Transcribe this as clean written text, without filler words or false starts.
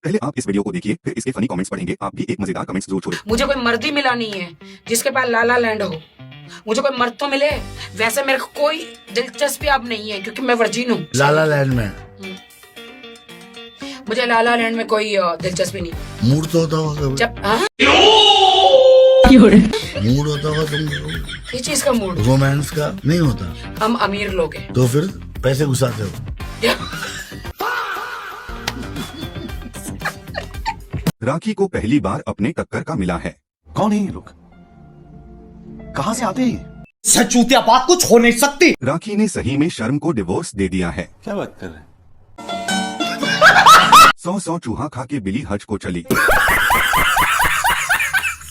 पहले आप इस वीडियो को देखिए, फिर इसके फनी कमेंट्स पढ़ेंगे। आप भी एक मजेदार कमेंट्स जरूर छोड़ें। मुझे कोई मर्द ही मिला नहीं है जिसके पास लाला लैंड हो। मुझे कोई मर्द तो मिले। वैसे मेरे को कोई दिलचस्पी अब नहीं है क्योंकि मैं वर्जिन हूँ। लाला लैंड में मुझे लाला लैंड में कोई दिलचस्पी नहीं। मूड तो होता होगा कभी? जब हाँ? मूड होता होगा तुम किस चीज का मूड? रोमांस का नहीं होता? हम अमीर लोग हैं। तो फिर पैसे घुसाते हो? राखी को पहली बार अपने टक्कर का मिला है। कौन है ये लोग? कहां से आते हैं? सचूतिया बात कुछ हो नहीं सकती। राखी ने सही में शर्म को डिवोर्स दे दिया है। क्या बात कर रहे हैं? 100 चूहा खा के बिली हज को चली।